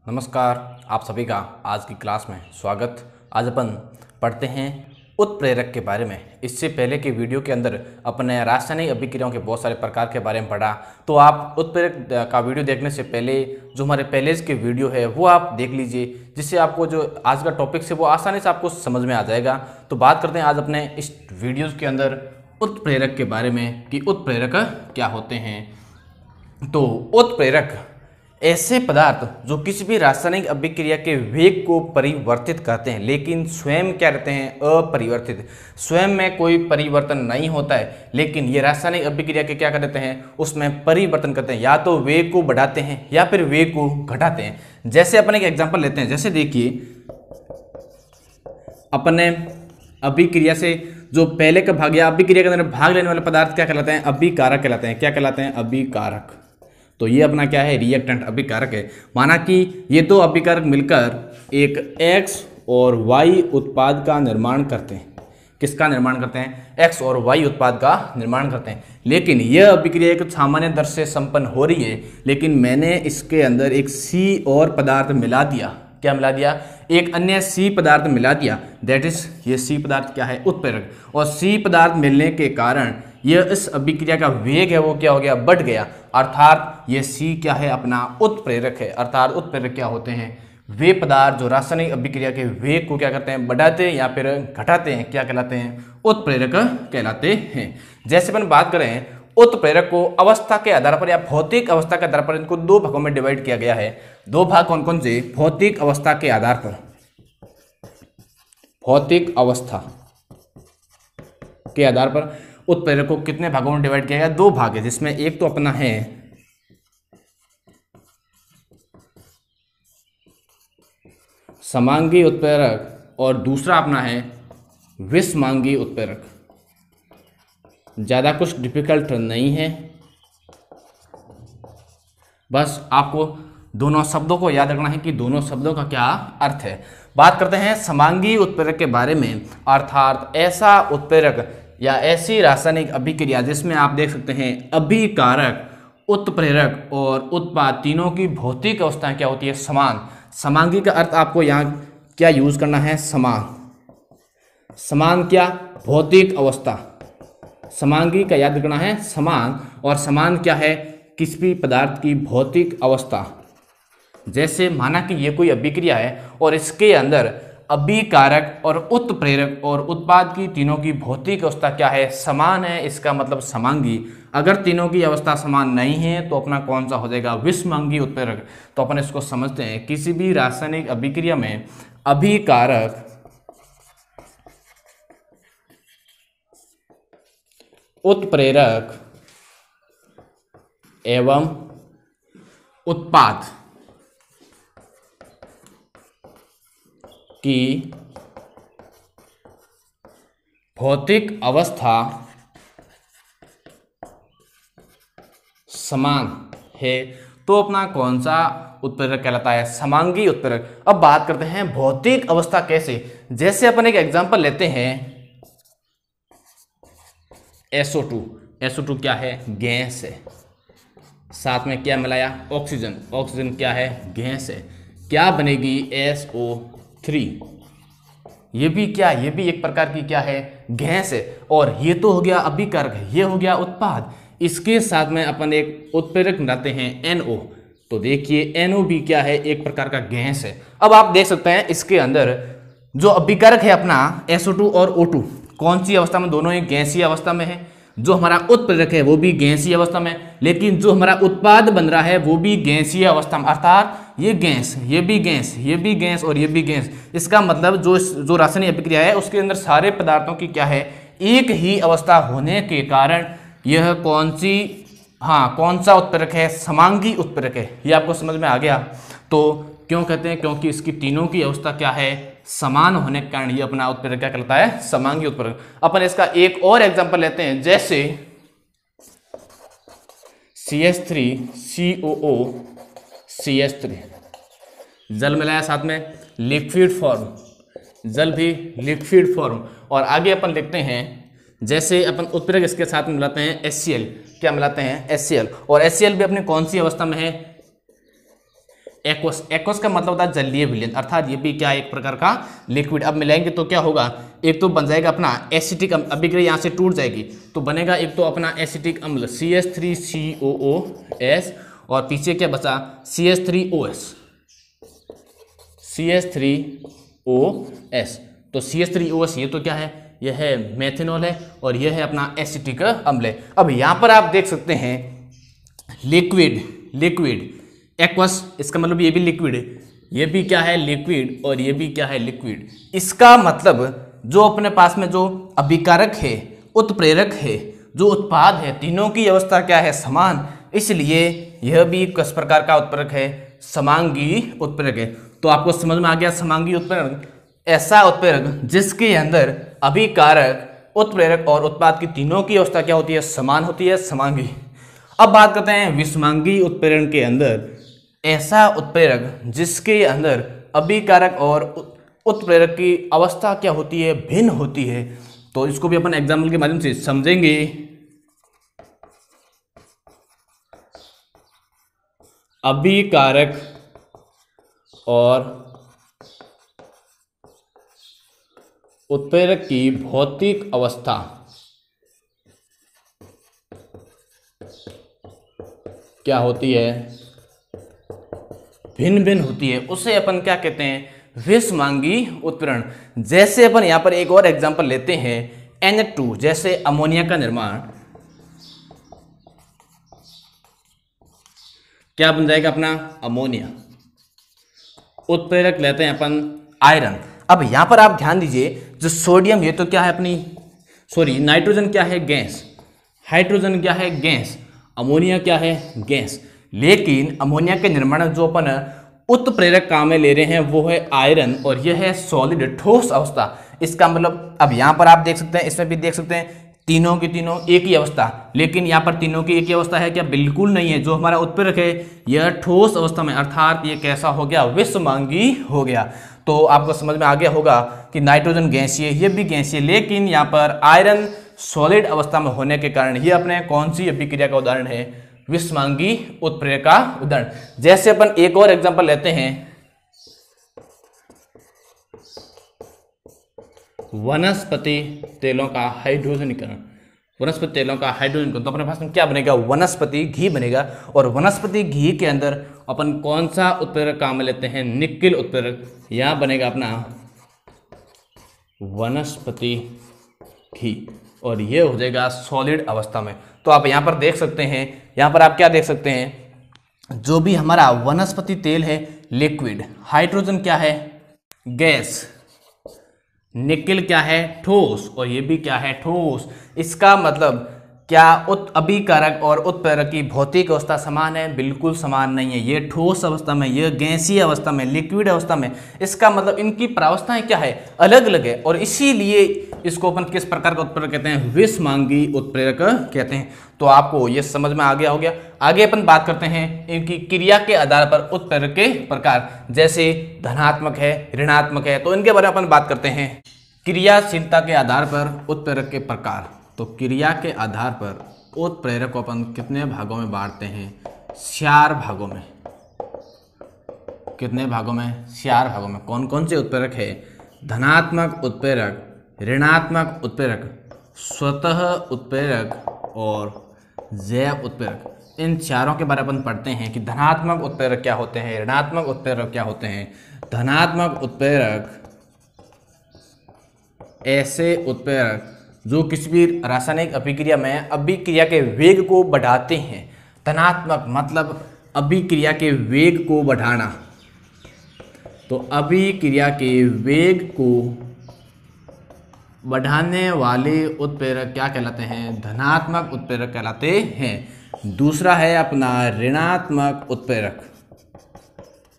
नमस्कार, आप सभी का आज की क्लास में स्वागत। आज अपन पढ़ते हैं उत्प्रेरक के बारे में। इससे पहले के वीडियो के अंदर अपने रासायनिक अभिक्रियाओं के बहुत सारे प्रकार के बारे में पढ़ा, तो आप उत्प्रेरक का वीडियो देखने से पहले जो हमारे पहले के वीडियो है वो आप देख लीजिए, जिससे आपको जो आज का टॉपिक है वो आसानी से आपको समझ में आ जाएगा। तो बात करते हैं आज अपने इस वीडियोज़ के अंदर उत्प्रेरक के बारे में कि उत्प्रेरक क्या होते हैं। तो उत्प्रेरक ऐसे पदार्थ जो किसी भी रासायनिक अभिक्रिया के वेग को परिवर्तित करते हैं, लेकिन स्वयं क्या रहते हैं, अपरिवर्तित। स्वयं में कोई परिवर्तन नहीं होता है, लेकिन ये रासायनिक अभिक्रिया के क्या करते हैं, उसमें परिवर्तन करते हैं। या तो वेग को बढ़ाते हैं या फिर वेग को घटाते हैं। जैसे अपन एक एग्जांपल लेते हैं, जैसे देखिए अपने अभिक्रिया से जो पहले का भाग या अभिक्रिया के अंदर भाग लेने वाले पदार्थ क्या कहलाते हैं, अभिकारक कहलाते हैं। क्या कहलाते हैं, अभिकारक। तो ये अपना क्या है, रिएक्टेंट अभिकारक है। माना कि ये दो अभिकारक मिलकर एक X और Y उत्पाद का निर्माण करते हैं। किसका निर्माण करते हैं, X और Y उत्पाद का निर्माण करते हैं। लेकिन यह अभिक्रिया एक सामान्य दर से संपन्न हो रही है, लेकिन मैंने इसके अंदर एक C और पदार्थ मिला दिया। क्या मिला दिया, एक अन्य C पदार्थ मिला दिया। दैट इज ये C पदार्थ क्या है, उत्प्रेरक। और C पदार्थ मिलने के कारण यह इस अभिक्रिया का वेग है वो क्या हो गया, बढ़ गया। अर्थात ये C क्या है, अपना उत्प्रेरक है। अर्थात उत्प्रेरक क्या होते हैं, वे पदार्थ जो रासायनिक अभिक्रिया के वेग को क्या करते हैं, बढ़ाते हैं या फिर घटाते हैं, क्या कहलाते हैं, उत्प्रेरक कहलाते हैं। जैसे अपन बात करें, उत्प्रेरक को अवस्था के आधार पर या भौतिक अवस्था के आधार पर इनको दो भागों में डिवाइड किया गया है। दो भाग कौन कौन से, भौतिक अवस्था के आधार पर, भौतिक अवस्था के आधार पर उत्प्रेरक को कितने भागों में डिवाइड किया गया, दो भाग है, जिसमें एक तो अपना है समांगी उत्प्रेरक और दूसरा अपना है विषमांगी उत्प्रेरक। ज्यादा कुछ डिफिकल्ट नहीं है, बस आपको दोनों शब्दों को याद रखना है कि दोनों शब्दों का क्या अर्थ है। बात करते हैं समांगी उत्प्रेरक के बारे में। अर्थात ऐसा उत्प्रेरक या ऐसी रासायनिक अभिक्रिया जिसमें आप देख सकते हैं अभिकारक, उत्प्रेरक और उत्पाद तीनों की भौतिक अवस्थाएं क्या होती है, समान। समांगी का अर्थ आपको यहाँ क्या यूज करना है, समान। समान क्या, भौतिक अवस्था। समांगी का याद रखना है समान, और समान क्या है, किसी भी पदार्थ की भौतिक अवस्था। जैसे माना कि ये कोई अभिक्रिया है और इसके अंदर अभिकारक और उत्प्रेरक और उत्पाद की तीनों की भौतिक अवस्था क्या है, समान है। इसका मतलब समांगी। अगर तीनों की अवस्था समान नहीं है तो अपना कौन सा हो जाएगा, विषमांगी उत्प्रेरक। तो अपन इसको समझते हैं, किसी भी रासायनिक अभिक्रिया में अभिकारक, उत्प्रेरक एवं उत्पाद की भौतिक अवस्था समान है तो अपना कौन सा उत्प्रेरक कहलाता है, समांगी उत्प्रेरक। अब बात करते हैं भौतिक अवस्था कैसे। जैसे अपन एक एग्जांपल लेते हैं, SO2। SO2 क्या है, गैस है। साथ में क्या मिलाया, ऑक्सीजन। ऑक्सीजन क्या है, गैस है। क्या बनेगी, SO3। ये भी क्या, ये भी एक प्रकार की क्या है, गैस है। और ये तो हो गया अभिकारक, ये हो गया उत्पाद। इसके साथ में अपन एक उत्प्रेरक मिलाते हैं NO। तो देखिए NO भी क्या है, एक प्रकार का गैस है। अब आप देख सकते हैं इसके अंदर जो अभिकारक है अपना SO2 और O2 कौन सी अवस्था में, दोनों एक गैसीय अवस्था में है। जो हमारा उत्प्रेरक है वो भी गैसीय अवस्था में, लेकिन जो हमारा उत्पाद बन रहा है वो भी गैसीय अवस्था में। अर्थात ये गैस, ये भी गैस, ये भी गैस और ये भी गैस। इसका मतलब जो रासायनिक अभिक्रिया है उसके अंदर सारे पदार्थों की क्या है, एक ही अवस्था होने के कारण यह कौन सी, हाँ, कौन सा उत्प्रेरक है, समांगी उत्प्रेरक है। ये आपको समझ में आ गया। तो क्यों कहते हैं, क्योंकि इसकी तीनों की अवस्था क्या है, समान होने के कारण ये अपना उत्प्रेरक क्या कहलाता है, समांगी उत्प्रेरक। अपन इसका एक और एग्जांपल लेते हैं, जैसे CH3COO CH3, जल मिलाया साथ में लिक्विड फॉर्म, जल भी लिक्विड फॉर्म। और आगे अपन लिखते हैं, जैसे अपन उत्प्रेरक इसके साथ में मिलाते हैं HCl। क्या मिलाते हैं, HCl। और HCl भी अपनी कौन सी अवस्था में है, एक्वस, एक्वस का मतलब होता है जलीय विलयन, अर्थात ये भी क्या है, एक प्रकार का लिक्विड। अब मिलाएंगे तो क्या होगा, एक तो बन जाएगा अपना एसिटिक अम्ल, अभिक्रिया यहाँ से टूट जाएगी तो बनेगा एक तो अपना एसिटिक अम्ल CH3COOS, और पीछे क्या बचा CH3OS, CH3OS। तो CH3OS ये तो क्या है, यह है मेथनॉल है, और यह है अपना एसिटिक अम्ल है। अब यहाँ पर आप देख सकते हैं लिक्विड, लिक्विड एक्वस, इसका मतलब ये भी लिक्विड है, ये भी क्या है लिक्विड, और ये भी क्या है लिक्विड। इसका मतलब जो अपने पास में जो अभिकारक है, उत्प्रेरक है, जो उत्पाद है, तीनों की अवस्था क्या है, समान, इसलिए यह भी किस प्रकार का उत्प्रेरक है, समांगी उत्प्रेरक है। तो आपको समझ में आ गया, समांगी उत्प्रेरक ऐसा उत्प्रेरक जिसके अंदर अभिकारक, उत्प्रेरक और उत्पाद की तीनों की अवस्था क्या होती है, समान होती है, समांगी। अब बात करते हैं विषमांगी उत्प्रेरण के अंदर, ऐसा उत्प्रेरक जिसके अंदर अभिकारक और उत्प्रेरक की अवस्था क्या होती है, भिन्न होती है। तो इसको भी अपन एग्जाम्पल के माध्यम से समझेंगे। अभिकारक और उत्प्रेरक की भौतिक अवस्था क्या होती है, भिन्न भिन्न होती है, उसे अपन क्या कहते हैं, विषमांगी उत्प्रेरण। जैसे अपन यहां पर एक और एग्जांपल लेते हैं N2, जैसे अमोनिया का निर्माण क्या बन जाएगा अपना अमोनिया। उत्प्रेरक लेते हैं अपन आयरन। अब यहां पर आप ध्यान दीजिए, जो सोडियम ये तो क्या है अपनी नाइट्रोजन क्या है, गैस, हाइड्रोजन क्या है, गैस, अमोनिया क्या है, गैस। लेकिन अमोनिया के निर्माण जो अपन उत्प्रेरक काम में ले रहे हैं वो है आयरन, और यह है सॉलिड, ठोस अवस्था। इसका मतलब अब यहां पर आप देख सकते हैं, इसमें भी देख सकते हैं तीनों की तीनों एक ही अवस्था, लेकिन यहाँ पर तीनों की एक ही अवस्था है क्या, बिल्कुल नहीं है। जो हमारा उत्प्रेरक है यह ठोस अवस्था में, अर्थात ये कैसा हो गया, विषमांगी हो गया। तो आपको समझ में आ गया होगा कि नाइट्रोजन गैसीय, ये भी गैसीय, लेकिन यहाँ पर आयरन सॉलिड अवस्था में होने के कारण ये अपने कौन सी अभिक्रिया का उदाहरण है, विषमांगी उत्प्रेरक का उदाहरण। जैसे अपन एक और एग्जांपल लेते हैं वनस्पति तेलों का हाइड्रोजनीकरण, वनस्पति तेलों का हाइड्रोजनीकरण। तो अपने पास में क्या बनेगा, वनस्पति घी बनेगा, और वनस्पति घी के अंदर अपन कौन सा उत्प्रेरक काम में लेते हैं, निकेल उत्प्रेरक। यहां बनेगा अपना वनस्पति घी, और ये हो जाएगा सॉलिड अवस्था में। तो आप यहां पर देख सकते हैं, यहां पर आप क्या देख सकते हैं, जो भी हमारा वनस्पति तेल है लिक्विड, हाइड्रोजन क्या है, गैस, निकेल क्या है, ठोस, और ये भी क्या है, ठोस। इसका मतलब क्या अभिकारक और उत्प्रेरक की भौतिक अवस्था समान है, बिल्कुल समान नहीं है। ये ठोस अवस्था में, ये गैसीय अवस्था में, लिक्विड अवस्था में। इसका मतलब इनकी प्रावस्थाएं क्या है, अलग अलग है, और इसीलिए इसको अपन किस प्रकार का उत्प्रेरक कहते हैं, विषमांगी उत्प्रेरक कहते हैं। तो आपको ये समझ में आ गया हो गया। आगे अपन बात करते हैं इनकी क्रिया के आधार पर उत्प्रेरक के प्रकार, जैसे धनात्मक है, ऋणात्मक है, तो इनके बारे में अपन बात करते हैं। क्रियाशीलता के आधार पर उत्प्रेरक के प्रकार, तो क्रिया के आधार पर उत्प्रेरक को अपन कितने भागों में बांटते हैं, 4 भागों में। कितने भागों में, 4 भागों में। कौन कौन से उत्प्रेरक है, धनात्मक उत्प्रेरक, ऋणात्मक उत्प्रेरक, स्वतः उत्प्रेरक और जैव उत्प्रेरक। इन चारों के बारे में अपन पढ़ते हैं कि धनात्मक उत्प्रेरक क्या होते हैं, ऋणात्मक उत्प्रेरक क्या होते हैं। धनात्मक उत्प्रेरक ऐसे उत्प्रेरक जो किसी भी रासायनिक अभिक्रिया में अभिक्रिया के वेग को बढ़ाते हैं। धनात्मक मतलब अभिक्रिया के वेग को बढ़ाना, तो अभिक्रिया के वेग को बढ़ाने वाले उत्प्रेरक क्या कहलाते हैं, धनात्मक उत्प्रेरक कहलाते हैं। दूसरा है अपना ऋणात्मक उत्प्रेरक,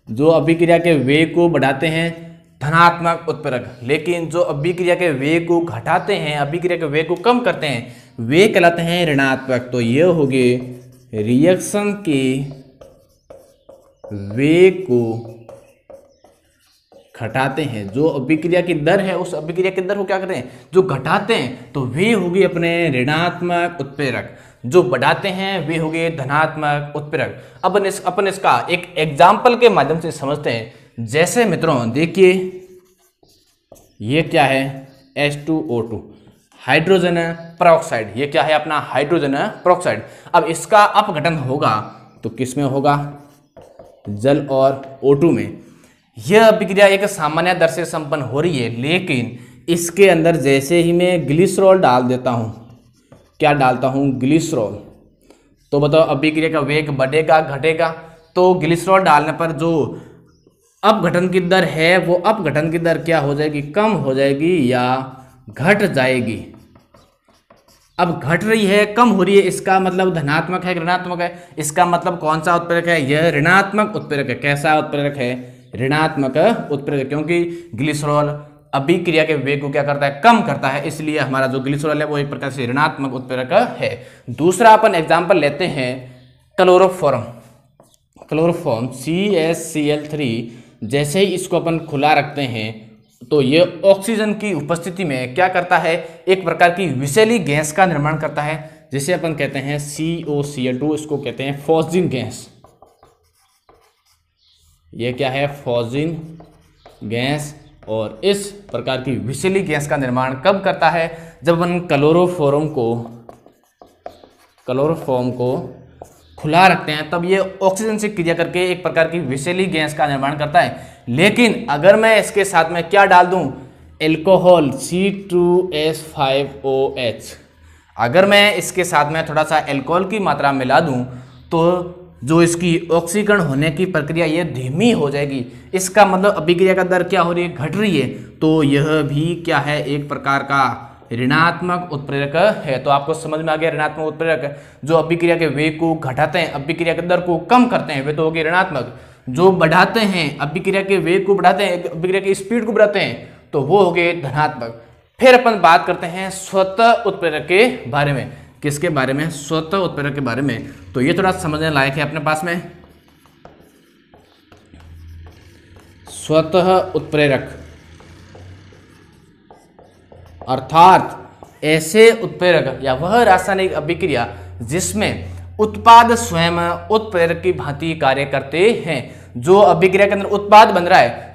जो अभिक्रिया के वेग को बढ़ाते हैं, धनात्मक उत्प्रेरक। लेकिन जो अभिक्रिया के वेग को घटाते हैं, अभिक्रिया के वेग को कम करते हैं, वे कहलाते हैं ऋणात्मक। तो ये हो गए रिएक्शन के वेग को घटाते हैं, जो अभिक्रिया की दर है उस अभिक्रिया की दर को क्या करते हैं, जो घटाते हैं, तो वे होगी अपने ऋणात्मक उत्प्रेरक। जो बढ़ाते हैं वे हो गए धनात्मक उत्प्रेरक। अपन इसका एक एग्जाम्पल के माध्यम से समझते हैं। जैसे मित्रों देखिए, ये क्या है, H2O2 हाइड्रोजन पेरोक्साइड। ये क्या है अपना हाइड्रोजन पेरोक्साइड। अब इसका अपघटन होगा तो किस में होगा, जल और O2 में। यह अभिक्रिया एक सामान्य दर से संपन्न हो रही है, लेकिन इसके अंदर जैसे ही मैं ग्लिसरॉल डाल देता हूं, क्या डालता हूं, ग्लिसरॉल, तो बताओ अभिक्रिया का वेग बढ़ेगा घटेगा। तो ग्लिसरॉल डालने पर जो अपघटन की दर है वो अपघटन की दर क्या हो जाएगी, कम हो जाएगी या घट जाएगी। अब घट रही है, कम हो रही है, इसका मतलब धनात्मक है ऋणात्मक है। इसका मतलब कौन सा उत्प्रेरक है, यह ऋणात्मक उत्प्रेरक है। कैसा उत्प्रेरक है, ऋणात्मक उत्प्रेरक, क्योंकि ग्लिसरॉल अभिक्रिया के वेग को क्या करता है, कम करता है, इसलिए हमारा जो ग्लिसरॉल है वो एक प्रकार से ऋणात्मक उत्प्रेरक है। दूसरा अपन एग्जाम्पल लेते हैं क्लोरोफॉर्म। क्लोरोफॉर्म CaCl3, जैसे ही इसको अपन खुला रखते हैं तो ये ऑक्सीजन की उपस्थिति में क्या करता है, एक प्रकार की विषैली गैस का निर्माण करता है, जिसे अपन कहते हैं COCl2, इसको कहते हैं फॉस्जिन गैस। ये क्या है, फॉस्जिन गैस। और इस प्रकार की विषैली गैस का निर्माण कब करता है, जब अपन क्लोरोफॉर्म को खुला रखते हैं, तब ये ऑक्सीजन से क्रिया करके एक प्रकार की विषैली गैस का निर्माण करता है। लेकिन अगर मैं इसके साथ में क्या डाल दूं, एल्कोहल C2H5OH, अगर मैं इसके साथ में थोड़ा सा एल्कोहल की मात्रा मिला दूं तो जो इसकी ऑक्सीकरण होने की प्रक्रिया ये धीमी हो जाएगी। इसका मतलब अभिक्रिया का दर क्या हो रही है, घट रही है। तो यह भी क्या है, एक प्रकार का ऋणात्मक उत्प्रेरक है। तो आपको समझ में आ गया, ऋणात्मक उत्प्रेरक जो अभिक्रिया के वेग को घटाते हैं, अभिक्रिया के दर को कम करते हैं, वे तो हो गए ऋणात्मक। जो बढ़ाते हैं, अभिक्रिया के वेग को बढ़ाते हैं, अभिक्रिया की स्पीड को बढ़ाते हैं, तो वो हो गए धनात्मक। फिर अपन बात करते हैं स्वतः उत्प्रेरक के बारे में। किसके बारे में, स्वतः उत्प्रेरक के बारे में। तो ये थोड़ा समझने लायक है अपने पास में। स्वतः उत्प्रेरक अर्थात ऐसे उत्प्रेरक या वह रासायनिक अभिक्रिया जिसमें उत्पाद स्वयं उत्प्रेरक की भांति कार्य करते हैं। जो अभिक्रिया के अंदर उत्पाद बन रहा है,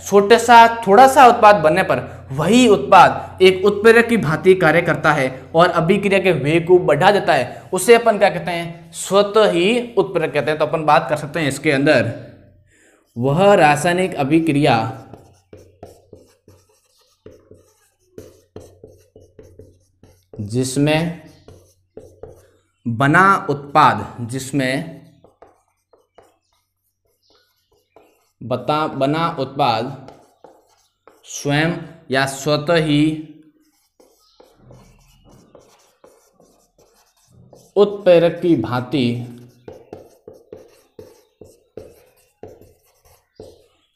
थोड़ा सा उत्पाद बनने पर वही उत्पाद एक उत्प्रेरक की भांति कार्य करता है और अभिक्रिया के वेग को बढ़ा देता है, उसे अपन क्या कहते हैं, स्वतः ही उत्प्रेरक कहते हैं। तो अपन बात कर सकते हैं इसके अंदर, वह रासायनिक अभिक्रिया जिसमें बना उत्पाद स्वयं या स्वतः ही उत्प्रेरक की भांति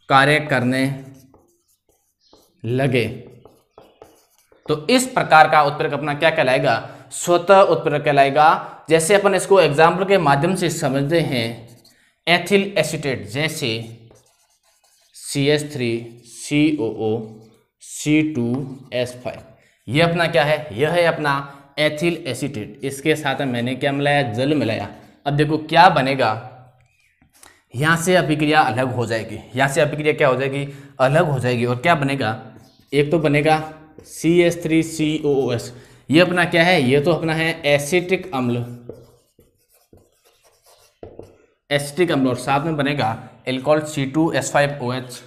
कार्य करने लगे, तो इस प्रकार का उत्प्रेरक अपना क्या कहलाएगा, स्वतः उत्प्रेरक कहलाएगा। जैसे अपन इसको एग्जाम्पल के माध्यम से समझते हैं, एथिल एसीटेट, जैसे CH3COO C2H5, ये अपना क्या है, यह है अपना एथिल एसीटेट। इसके साथ में मैंने क्या मिलाया, जल मिलाया। अब देखो क्या बनेगा, यहाँ से अभिक्रिया अलग हो जाएगी, यहाँ से अभिक्रिया क्या हो जाएगी, अलग हो जाएगी। और क्या बनेगा, एक तो बनेगा CH3COOH, ये अपना क्या है, ये तो अपना है एसिटिक अम्ल, और साथ में बनेगा एल्कोहल C2H5OH।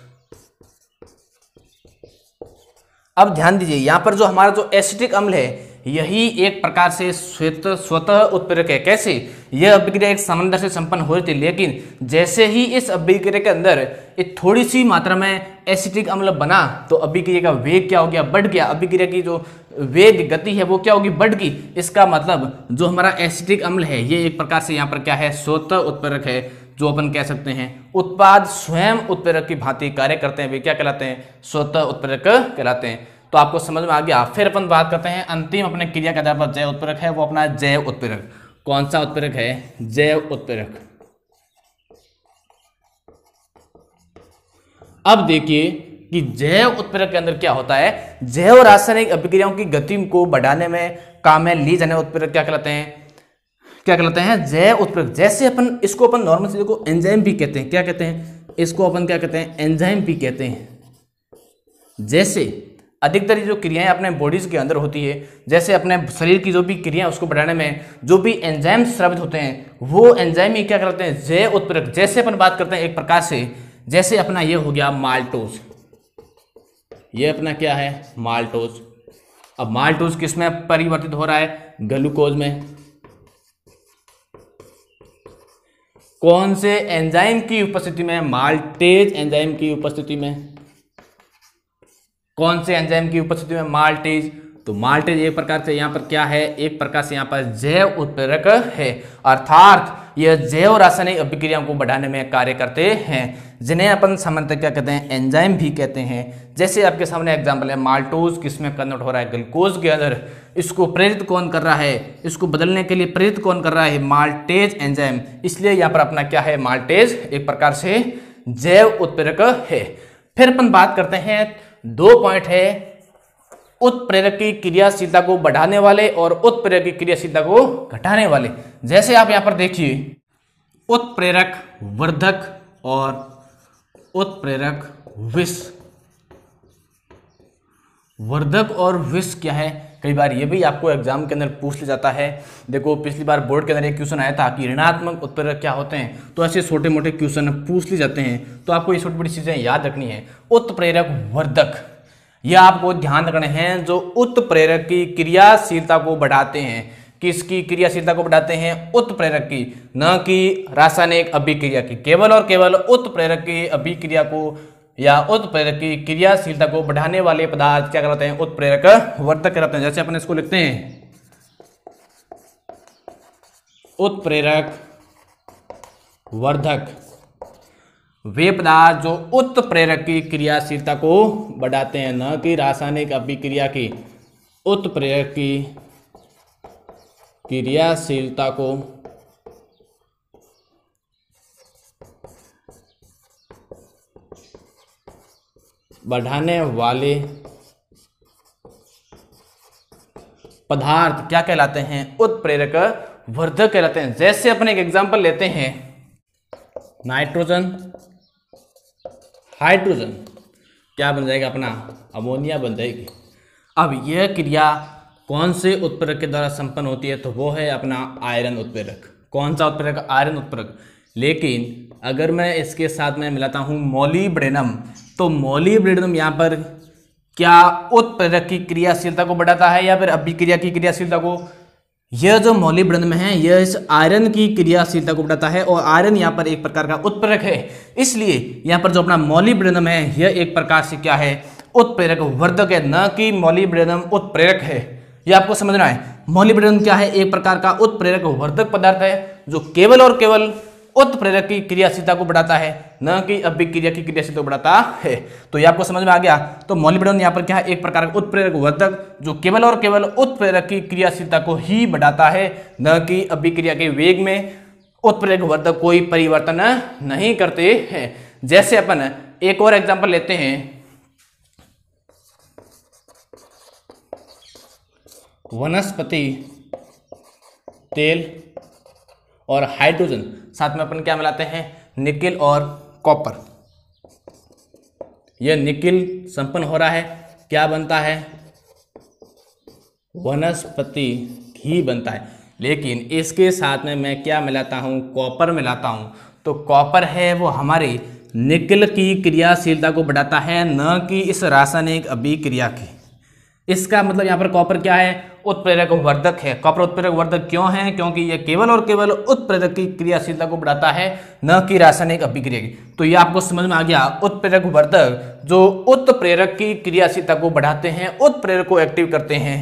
अब ध्यान दीजिए, यहां पर जो हमारा जो एसिटिक अम्ल है, यही एक प्रकार से स्वतः उत्प्रेरक है। कैसे, यह अभिक्रिया एक सामान्य दर से संपन्न हो रही थी, लेकिन जैसे ही इस अभिक्रिया के अंदर एक थोड़ी सी मात्रा में एसिटिक अम्ल बना, तो अभिक्रिया का वेग क्या हो गया, बढ़ गया। अभिक्रिया की जो वेग गति है वो क्या होगी, बढ़ गई। इसका मतलब जो हमारा एसिटिक अम्ल है, ये एक प्रकार से यहाँ पर क्या है, स्वतः उत्प्रेरक है। जो अपन कह सकते हैं उत्पाद स्वयं उत्प्रेरक की भांति कार्य करते हैं, वे क्या कहलाते हैं, स्वतः उत्प्रेरक कहलाते हैं। तो आपको समझ में आ गया। फिर अपन बात करते हैं अंतिम अपने क्रिया के आधार पर जैव उत्प्रेरक है, वो अपना जैव उत्प्रेरक। कौन सा उत्प्रेरक है, जैव उत्प्रेरक। अब देखिए कि जैव उत्प्रेरक के अंदर क्या होता है, जैव रासायनिक अभिक्रियाओं की गति को बढ़ाने में काम में ली जाने उत्प्रेरक क्या कहलाते हैं, क्या कहलाते हैं, जैव उत्प्रेरक। जैसे अपन इसको अपन नॉर्मल चीजों को एंजाइम भी कहते हैं, क्या कहते हैं, इसको अपन क्या कहते हैं, एंजाइम भी कहते हैं। जैसे अधिकतर जो क्रियाएं अपने बॉडीज के अंदर होती है, जैसे अपने शरीर की जो भी क्रियाएं उसको बढ़ाने में जो भी एंजाइम स्रावित होते हैं, वो एंजाइम ही क्या कहलाते हैं, जैव उत्प्रेरक। जैसे अपन बात करते हैं एक प्रकार से, जैसे अपना ये हो गया माल्टोज, ये अपना क्या है, माल्टोज। अब माल्टोज किस में परिवर्तित हो रहा है, ग्लूकोज में। कौन से एंजाइम की उपस्थिति में, माल्टेज एंजाइम की उपस्थिति में। कौन से एंजाइम की उपस्थिति में, माल्टेज। तो माल्टेज एक प्रकार से यहाँ पर क्या है, एक प्रकार से यहाँ पर जैव उत्प्रेरक है, अर्थात यह जैव रासायनिक अभिक्रियाओं को बढ़ाने में कार्य करते हैं, जिन्हें अपन सामान्यतः क्या कहते हैं, एंजाइम भी कहते हैं। जैसे आपके सामने एग्जांपल है, माल्टोज किसमें कन्वर्ट हो रहा है, ग्लूकोज के अंदर। इसको प्रेरित कौन कर रहा है, इसको बदलने के लिए प्रेरित कौन कर रहा है, माल्टेज एंजाइम। इसलिए यहाँ पर अपना क्या है, माल्टेज एक प्रकार से जैव उत्प्रेरक है। फिर अपन बात करते हैं, 2 पॉइंट है, उत्प्रेरक की क्रियाशीलता को बढ़ाने वाले और उत्प्रेरक की क्रियाशीलता को घटाने वाले। जैसे आप यहां पर देखिए, उत्प्रेरक वर्धक और उत्प्रेरक विष। वर्धक और विष क्या है, कई बार ये भी आपको एग्जाम के अंदर पूछ लिया जाता है। देखो पिछली बार बोर्ड के अंदर एक क्वेश्चन आया था कि ऋणात्मक उत्प्रेरक क्या होते हैं, तो ऐसे छोटे मोटे क्वेश्चन पूछ लिए जाते हैं, तो आपको ये छोटी बड़ी चीजें याद रखनी है। उत्प्रेरक वर्धक, यह आपको ध्यान रखने हैं, जो उत्प्रेरक की क्रियाशीलता को बढ़ाते हैं। किसकी क्रियाशीलता को बढ़ाते हैं, उत्प्रेरक की, न कि रासायनिक अभिक्रिया की। केवल और केवल उत्प्रेरक की अभिक्रिया को या उत्प्रेरक की क्रियाशीलता को बढ़ाने वाले पदार्थ क्या कहलाते हैं, उत्प्रेरक वर्धक कहलाते हैं। जैसे अपन इसको लिखते हैं, उत्प्रेरक वर्धक वे पदार्थ जो उत्प्रेरक की क्रियाशीलता को बढ़ाते हैं, न कि रासायनिक अभिक्रिया की उत्प्रेरक की क्रियाशीलता को बढ़ाने वाले पदार्थ क्या कहलाते हैं, उत्प्रेरक वर्धक कहलाते हैं। जैसे अपन एक एग्जांपल लेते हैं, नाइट्रोजन हाइड्रोजन क्या बन जाएगा अपना, अमोनिया बन जाएगी। अब यह क्रिया कौन से उत्प्रेरक के द्वारा संपन्न होती है, तो वो है अपना आयरन उत्प्रेरक। कौन सा उत्प्रेरक, आयरन उत्प्रेरक। लेकिन अगर मैं इसके साथ में मिलाता हूं मॉलिब्डेनम, तो मॉलिब्डेनम यहाँ पर क्या उत्प्रेरक की क्रियाशीलता को बढ़ाता है या फिर अभिक्रिया की क्रियाशीलता को। यह जो मॉलिब्डेनम है यह इस आयरन की क्रियाशीलता को बढ़ाता है, और आयरन यहाँ पर एक प्रकार का उत्प्रेरक है। इसलिए यहाँ पर जो अपना मॉलिब्डेनम है यह एक प्रकार से क्या है, उत्प्रेरक वर्धक है, न कि मॉलिब्डेनम उत्प्रेरक है। यह आपको समझना है। मॉलिब्डेनम क्या है, एक प्रकार का उत्प्रेरक वर्धक पदार्थ है, जो केवल और केवल उत्प्रेरक की क्रियाशीलता को बढ़ाता है, न कि अभिक्रिया की क्रियाशीलता को बढ़ाता है। तो ये आपको समझ में आ गया। तो मॉलिब्डेनम यहाँ पर क्या है, एक प्रकार का उत्प्रेरक वर्धक जो केवल और केवल उत्प्रेरक की क्रियाशीलता को ही बढ़ाता है, न कि अभिक्रिया के वेग में उत्प्रेरक वर्धक कोई परिवर्तन नहीं करते हैं। जैसे अपन एक और एग्जाम्पल लेते हैं, वनस्पति तेल और हाइड्रोजन, साथ में अपन क्या मिलाते हैं, निकेल और कॉपर। यह निकेल संपन्न हो रहा है, क्या बनता है, वनस्पति घी बनता है। लेकिन इसके साथ में मैं क्या मिलाता हूं, कॉपर मिलाता हूं। तो कॉपर है वो हमारे निकेल की क्रियाशीलता को बढ़ाता है, न कि इस रासायनिक अभिक्रिया की। इसका मतलब यहाँ पर कॉपर क्या है, उत्प्रेरक वर्धक है। कॉपर उत्प्रेरक वर्धक क्यों है, क्योंकि यह केवल और केवल उत्प्रेरक की क्रियाशीलता को बढ़ाता है, न कि रासायनिक अभिक्रिया की। तो ये आपको समझ में आ गया। उत्प्रेरक वर्धक जो उत्प्रेरक की क्रियाशीलता को बढ़ाते हैं, उत्प्रेरक को एक्टिव करते हैं।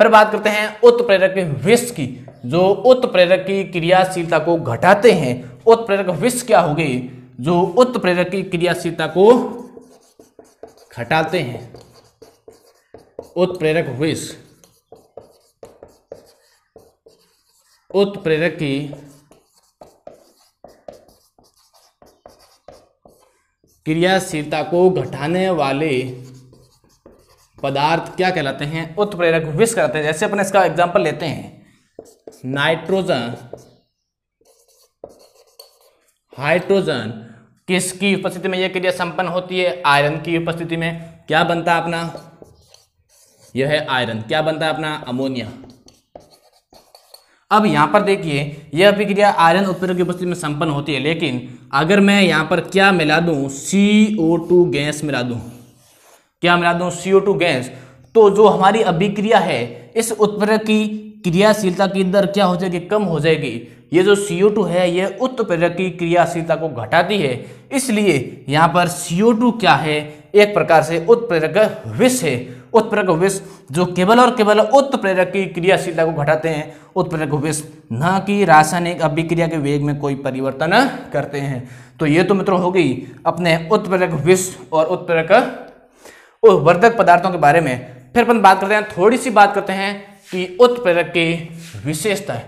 फिर बात करते हैं उत्प्रेरक विष की, जो उत्प्रेरक की क्रियाशीलता को घटाते हैं। उत्प्रेरक विष क्या हो गई, जो उत्प्रेरक की क्रियाशीलता को घटाते हैं। उत्प्रेरक विष उत्प्रेरक की क्रियाशीलता को घटाने वाले पदार्थ क्या कहलाते हैं, उत्प्रेरक विष कहलाते हैं। जैसे अपन इसका एग्जांपल लेते हैं, नाइट्रोजन, हाइड्रोजन किसकी उपस्थिति में यह क्रिया संपन्न होती है? आयरन की उपस्थिति में। क्या बनता है अपना? यह है आयरन। क्या बनता है अपना? अमोनिया। अब यहां पर देखिए यह अभिक्रिया आयरन उत्प्रेरक की उपस्थिति में संपन्न होती है, लेकिन अगर मैं यहां पर क्या मिला दूं? CO2 गैस मिला दूं। क्या मिला दूं? CO2 gas. तो जो हमारी अभिक्रिया है इस उत्प्रेरक की क्रियाशीलता की दर क्या हो जाएगी? कम हो जाएगी। ये जो CO2 है यह उत्प्रेरक की क्रियाशीलता को घटाती है, इसलिए यहाँ पर CO2 क्या है? एक प्रकार से उत्प्रेरक विष है। उत्प्रेरक विष जो केवल और केवल उत्प्रेरक की क्रियाशीलता को घटाते हैं, उत्प्रेरक विष, न कि रासायनिक अभिक्रिया के वेग में कोई परिवर्तन करते हैं। तो ये तो मित्रों हो गई अपने उत्प्रेरक विष और उत्प्रेरक वर्धक पदार्थों के बारे में। फिर अपन बात करते हैं, थोड़ी सी बात करते हैं कि उत्प्रेरक की विशेषताएं।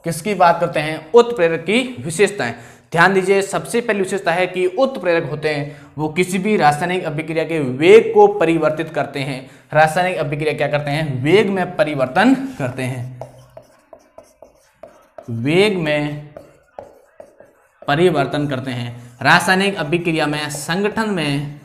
किसकी बात करते हैं? उत्प्रेरक की विशेषताएं। ध्यान दीजिए, सबसे पहली विशेषता है कि उत्प्रेरक होते हैं वो किसी भी रासायनिक अभिक्रिया के वेग को परिवर्तित करते हैं। रासायनिक अभिक्रिया क्या करते हैं? वेग में परिवर्तन करते हैं। वेग में परिवर्तन करते हैं। रासायनिक अभिक्रिया में संगठन में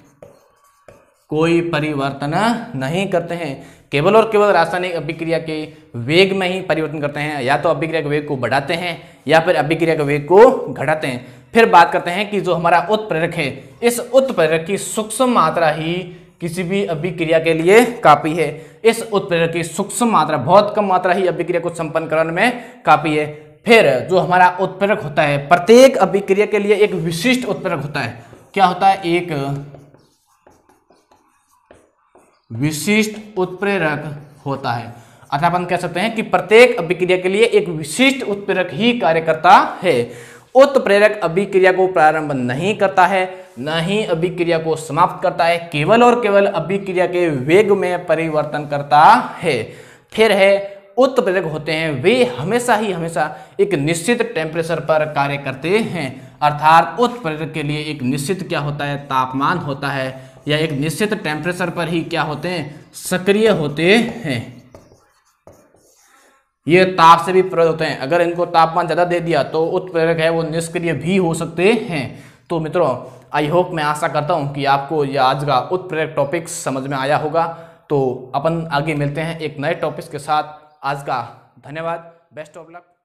कोई परिवर्तन नहीं करते हैं, केवल और केवल रासायनिक अभिक्रिया के वेग में ही परिवर्तन करते हैं। या तो अभिक्रिया के वेग को बढ़ाते हैं या फिर अभिक्रिया के वेग को घटाते हैं। फिर बात करते हैं कि जो हमारा उत्प्रेरक है, इस उत्प्रेरक की सूक्ष्म मात्रा ही किसी भी अभिक्रिया के लिए काफी है। इस उत्प्रेरक की सूक्ष्म मात्रा, बहुत कम मात्रा ही अभिक्रिया को संपन्न करने में काफी है। फिर जो हमारा उत्प्रेरक होता है, प्रत्येक अभिक्रिया के लिए एक विशिष्ट उत्प्रेरक होता है। क्या होता है? एक विशिष्ट उत्प्रेरक होता है। अर्थात अपन कह सकते हैं कि प्रत्येक अभिक्रिया के लिए एक विशिष्ट उत्प्रेरक ही कार्य करता है। उत्प्रेरक अभिक्रिया को प्रारंभ नहीं करता है, न ही अभिक्रिया को समाप्त करता है, केवल और केवल अभिक्रिया के वेग में परिवर्तन करता है। फिर है उत्प्रेरक होते हैं वे हमेशा एक निश्चित टेम्परेचर पर कार्य करते हैं। अर्थात उत्प्रेरक के लिए एक निश्चित क्या होता है? तापमान होता है, या एक निश्चित टेम्परेचर पर ही क्या होते हैं? सक्रिय होते हैं। ये ताप से भी प्रभावित होते हैं। अगर इनको तापमान ज़्यादा दे दिया तो उत्प्रेरक है वो निष्क्रिय भी हो सकते हैं। तो मित्रों, आई होप, मैं आशा करता हूं कि आपको यह आज का उत्प्रेरक टॉपिक समझ में आया होगा। तो अपन आगे मिलते हैं एक नए टॉपिक के साथ। आज का धन्यवाद। Best of luck.